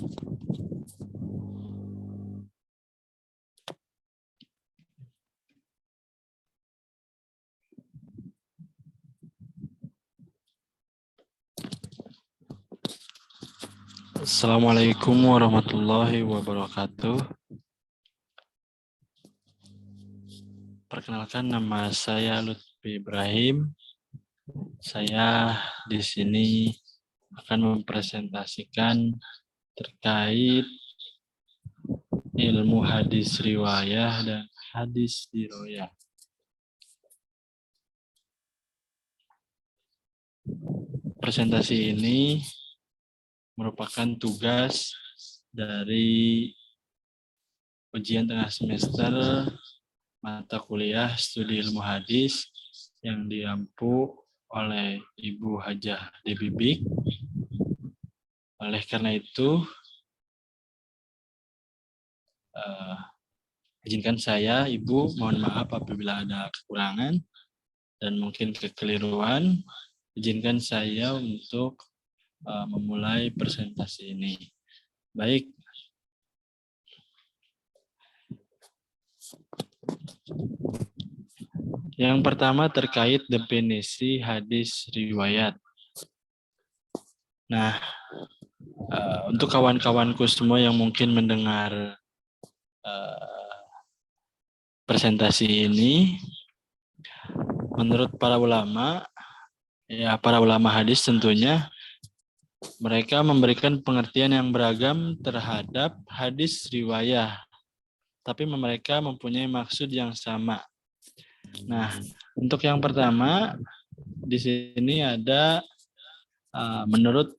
Assalamualaikum warahmatullahi wabarakatuh. Perkenalkan, nama saya Lutfi Ibrahim. Saya di sini akan mempresentasikan terkait ilmu hadis riwayah dan hadis diroyah. Presentasi ini merupakan tugas dari ujian tengah semester mata kuliah studi ilmu hadis yang diampu oleh Ibu Hajah Debibik. Oleh karena itu, izinkan saya, Ibu, mohon maaf apabila ada kekurangan dan mungkin kekeliruan. Izinkan saya untuk memulai presentasi ini. Baik. Yang pertama terkait definisi hadis riwayat. Nah, untuk kawan-kawanku semua yang mungkin mendengar presentasi ini, menurut para ulama, ya para ulama hadis tentunya, mereka memberikan pengertian yang beragam terhadap hadis riwayah, tapi mereka mempunyai maksud yang sama. Nah, untuk yang pertama, di sini ada menurut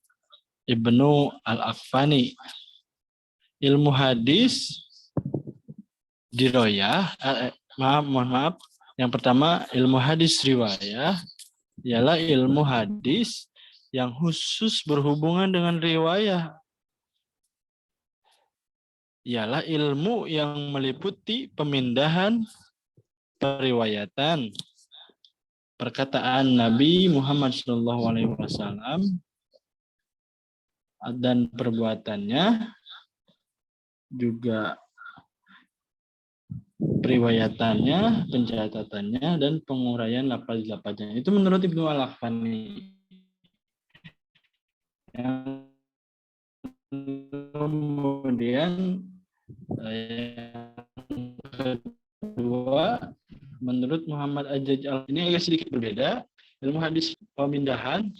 Ibnu Al-Aqfani, ilmu hadis diroyah, mohon maaf, yang pertama ilmu hadis riwayah ialah ilmu hadis yang khusus berhubungan dengan riwayah. Ialah ilmu yang meliputi pemindahan, periwayatan, perkataan Nabi Muhammad SAW dan perbuatannya, juga periwayatannya, pencatatannya, dan penguraian lafaz-lafaznya. Itu menurut Ibnu Al-Aqfani. Kemudian yang kedua, menurut Muhammad Ajaj ini agak sedikit berbeda. Ilmu hadis pemindahan,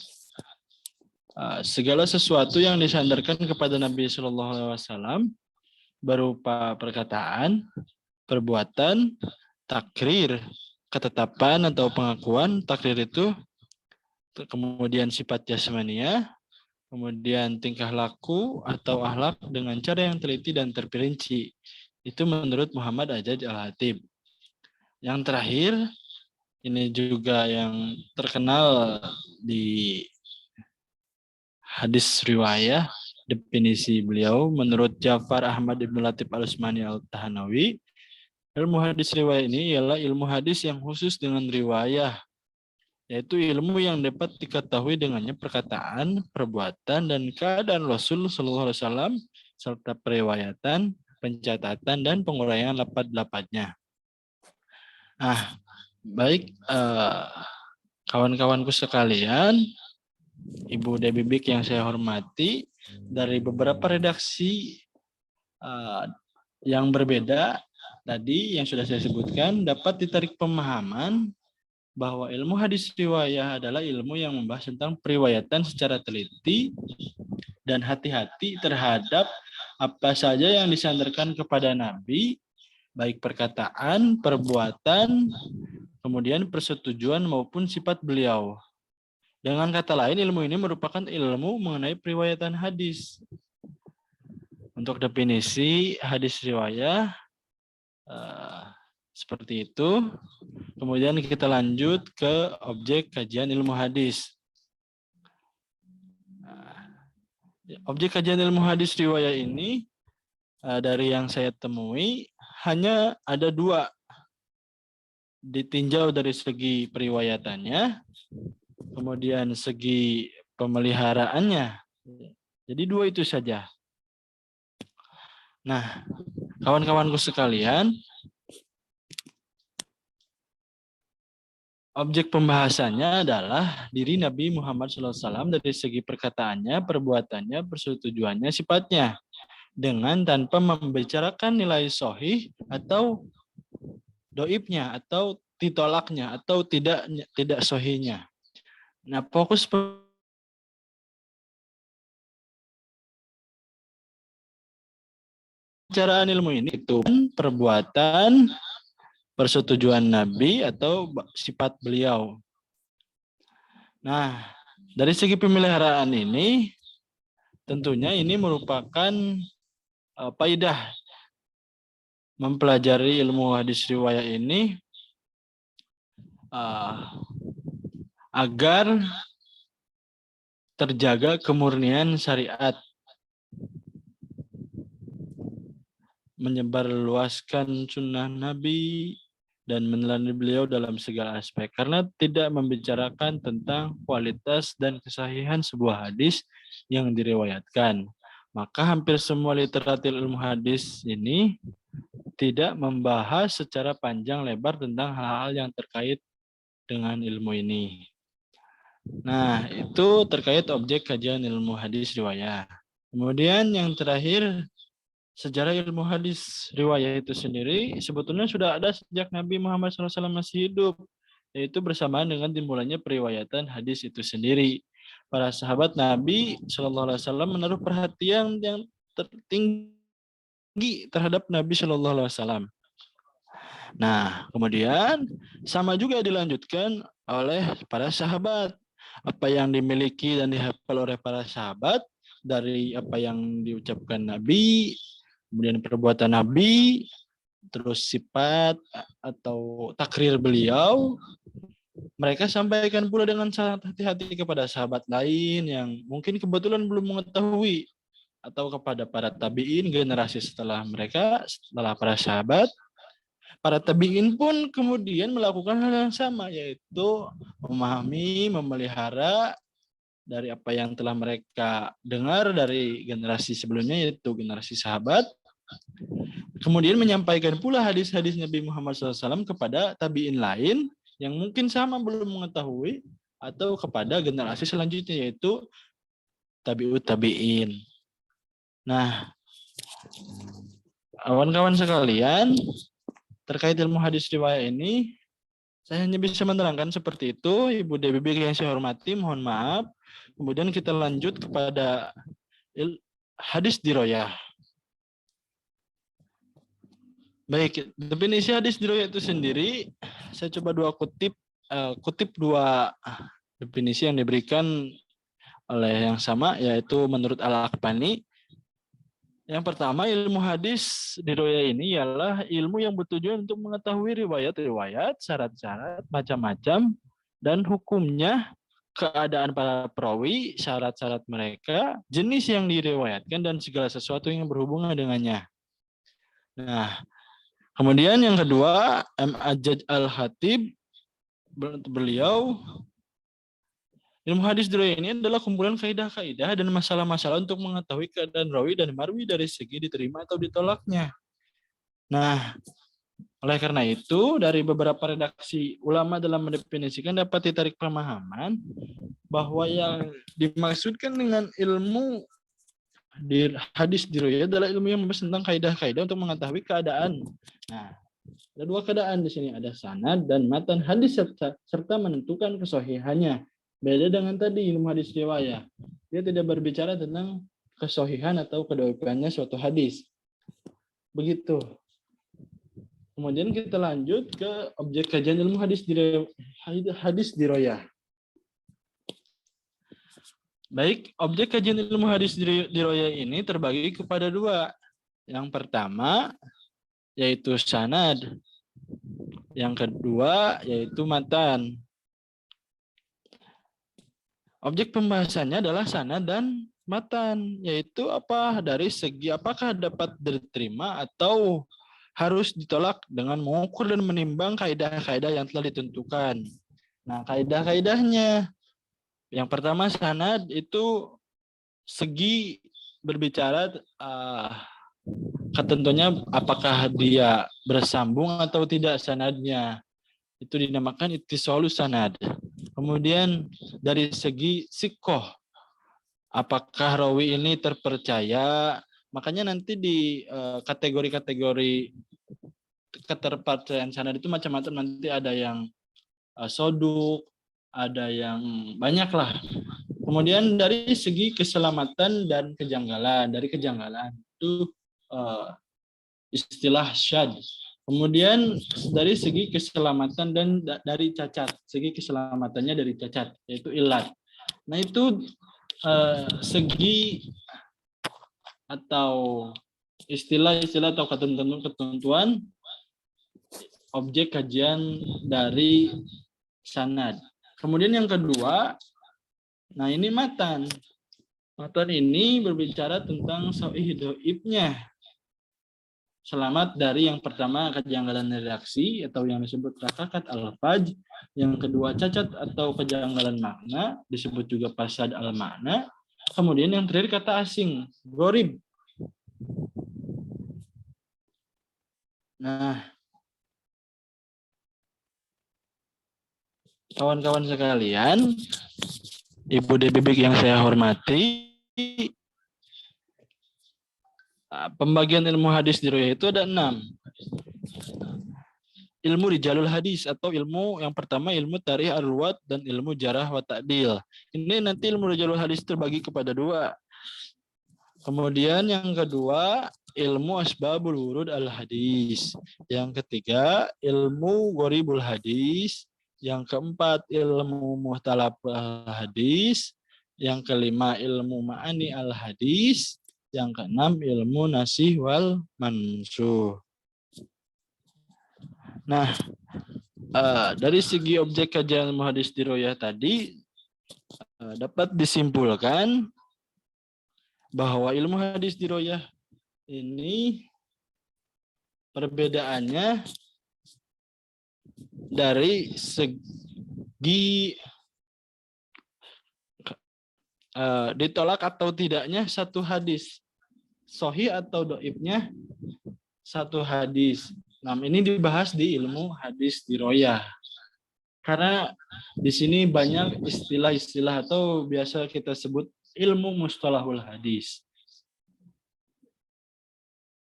segala sesuatu yang disandarkan kepada Nabi SAW berupa perkataan, perbuatan, takrir, ketetapan atau pengakuan. Takrir itu kemudian sifat jasmania, kemudian tingkah laku atau akhlak dengan cara yang teliti dan terperinci. Itu menurut Muhammad Ajaj Al-Hatib. Yang terakhir, ini juga yang terkenal di hadis riwayah, definisi beliau menurut Ja'far Ahmad Ibn Latif Al-Usmani Al-Tahanawi, ilmu hadis riwayah ini ialah ilmu hadis yang khusus dengan riwayah, yaitu ilmu yang dapat diketahui dengannya perkataan, perbuatan, dan keadaan Rasul Sallallahu Alaihi Wasallam serta periwayatan, pencatatan, dan penguraian lafaz-lafaznya. Nah, baik kawan-kawanku sekalian, Ibu Debibik yang saya hormati, dari beberapa redaksi yang berbeda tadi yang sudah saya sebutkan, dapat ditarik pemahaman bahwa ilmu hadis riwayah adalah ilmu yang membahas tentang periwayatan secara teliti dan hati-hati terhadap apa saja yang disandarkan kepada Nabi, baik perkataan, perbuatan, kemudian persetujuan maupun sifat beliau. Dengan kata lain, ilmu ini merupakan ilmu mengenai periwayatan hadis. Untuk definisi hadis riwayah, seperti itu. Kemudian kita lanjut ke objek kajian ilmu hadis. Objek kajian ilmu hadis riwayah ini dari yang saya temui hanya ada dua. Ditinjau dari segi periwayatannya, kemudian segi pemeliharaannya. Jadi dua itu saja. Nah, kawan-kawanku sekalian, objek pembahasannya adalah diri Nabi Muhammad SAW dari segi perkataannya, perbuatannya, persetujuannya, sifatnya. Dengan tanpa membicarakan nilai sohih atau doibnya, atau ditolaknya, atau tidak sohihnya. Nah, fokus pembicaraan ilmu ini itu perbuatan, persetujuan Nabi, atau sifat beliau. Nah, dari segi pemeliharaan ini, tentunya ini merupakan faidah mempelajari ilmu hadis riwayat ini agar terjaga kemurnian syariat, menyebarluaskan sunnah Nabi, dan meneladani beliau dalam segala aspek. Karena tidak membicarakan tentang kualitas dan kesahihan sebuah hadis yang diriwayatkan, maka hampir semua literatur ilmu hadis ini tidak membahas secara panjang lebar tentang hal-hal yang terkait dengan ilmu ini. Nah, itu terkait objek kajian ilmu hadis riwayat. Kemudian yang terakhir, sejarah ilmu hadis riwayat itu sendiri sebetulnya sudah ada sejak Nabi Muhammad SAW masih hidup, yaitu bersamaan dengan dimulainya periwayatan hadis itu sendiri. Para sahabat Nabi SAW menaruh perhatian yang tertinggi terhadap Nabi SAW. Nah, kemudian sama juga dilanjutkan oleh para sahabat. Apa yang dimiliki dan dihafal oleh para sahabat dari apa yang diucapkan Nabi, kemudian perbuatan Nabi, terus sifat atau takrir beliau, mereka sampaikan pula dengan sangat hati-hati kepada sahabat lain yang mungkin kebetulan belum mengetahui, atau kepada para tabiin generasi setelah mereka, setelah para sahabat. Para tabiin pun kemudian melakukan hal yang sama, yaitu memahami, memelihara dari apa yang telah mereka dengar dari generasi sebelumnya, yaitu generasi sahabat. Kemudian menyampaikan pula hadis-hadis Nabi Muhammad SAW kepada tabiin lain yang mungkin sama belum mengetahui, atau kepada generasi selanjutnya, yaitu tabiut tabiin. Nah, kawan-kawan sekalian, terkait ilmu hadis riwayat ini, saya hanya bisa menerangkan seperti itu. Ibu Debbie yang saya hormati, mohon maaf. Kemudian kita lanjut kepada hadis diroyah. Baik, definisi hadis diroyah itu sendiri, saya coba kutip dua definisi yang diberikan oleh yang sama, yaitu menurut Al-Aqbani. Yang pertama, ilmu hadis diroyah ini ialah ilmu yang bertujuan untuk mengetahui riwayat-riwayat, syarat-syarat, macam-macam, dan hukumnya, keadaan para perawi, syarat-syarat mereka, jenis yang diriwayatkan, dan segala sesuatu yang berhubungan dengannya. Nah, kemudian yang kedua, M.Ajaj Al-Khatib, beliau, ilmu hadis diroyah ini adalah kumpulan kaidah-kaidah dan masalah-masalah untuk mengetahui keadaan rawi dan marwi dari segi diterima atau ditolaknya. Nah, oleh karena itu, dari beberapa redaksi ulama dalam mendefinisikan dapat ditarik pemahaman bahwa yang dimaksudkan dengan ilmu di hadis diroyah adalah ilmu yang membahas tentang kaidah-kaidah untuk mengetahui keadaan. Nah, ada dua keadaan di sini, ada sanad dan matan hadis serta menentukan kesohihannya. Beda dengan tadi ilmu hadis riwayat. Dia tidak berbicara tentang kesohihan atau kedoifannya suatu hadis. Begitu. Kemudian kita lanjut ke objek kajian ilmu hadis diroyah. Baik, objek kajian ilmu hadis diroyah ini terbagi kepada dua. Yang pertama yaitu sanad. Yang kedua yaitu matan. Objek pembahasannya adalah sanad dan matan, yaitu apa? Dari segi apakah dapat diterima atau harus ditolak dengan mengukur dan menimbang kaidah-kaidah yang telah ditentukan. Nah, kaidah-kaidahnya. Yang pertama, sanad itu segi berbicara ketentuannya apakah dia bersambung atau tidak sanadnya. Itu dinamakan ittisalus sanad. Kemudian dari segi sikoh, apakah rawi ini terpercaya? Makanya nanti di kategori-kategori keterpercayaan sanad itu macam-macam. Nanti ada yang soduk, ada yang banyak lah. Kemudian dari segi keselamatan dan kejanggalan, dari kejanggalan itu istilah syad. Kemudian dari segi keselamatan dan dari cacat, segi keselamatannya dari cacat, yaitu ilat. Nah itu segi atau istilah-istilah atau ketentuan objek kajian dari sanad. Kemudian yang kedua, nah ini matan. Matan ini berbicara tentang sahih dhaifnya. Selamat dari yang pertama kejanggalan redaksi atau yang disebut rakakat al-faj, yang kedua cacat atau kejanggalan makna disebut juga fasad al-makna, kemudian yang terakhir kata asing, gharib. Nah, kawan-kawan sekalian, Ibu Debibik yang saya hormati, pembagian ilmu hadis di riwayat itu ada 6. Ilmu rijalul hadis atau ilmu yang pertama ilmu tarikh ar-ruwat dan ilmu jarah wa ta'dil. Ini nanti ilmu rijalul hadis terbagi kepada 2. Kemudian yang kedua ilmu asbabul wurud al-hadis. Yang ketiga ilmu gharibul hadis. Yang keempat ilmu muhtalaf al-hadis. Yang kelima ilmu ma'ani al-hadis. Yang keenam ilmu nasih wal mansuh. Nah, dari segi objek kajian ilmu hadis dirayah tadi dapat disimpulkan bahwa ilmu hadis dirayah ini perbedaannya dari segi ditolak atau tidaknya satu hadis, sahih atau dhaifnya satu hadis. Nah, ini dibahas di ilmu hadis dirayah. Karena di sini banyak istilah-istilah atau biasa kita sebut ilmu mustalahul hadis.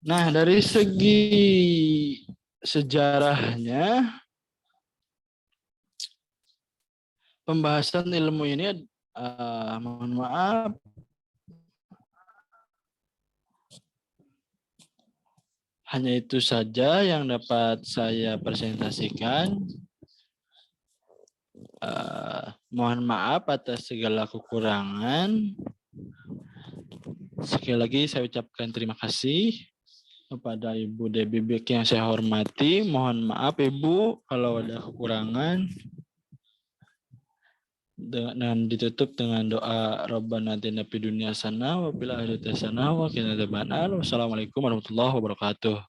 Nah, dari segi sejarahnya, pembahasan ilmu ini, mohon maaf, hanya itu saja yang dapat saya presentasikan. Mohon maaf atas segala kekurangan. Sekali lagi saya ucapkan terima kasih kepada Ibu Debibik yang saya hormati. Mohon maaf Ibu kalau ada kekurangan. Dan ditutup dengan doa Rabbana atina fid dunya hasanah wa fil akhirati hasanah wa qina adzabannar. Wassalamualaikum warahmatullahi wabarakatuh.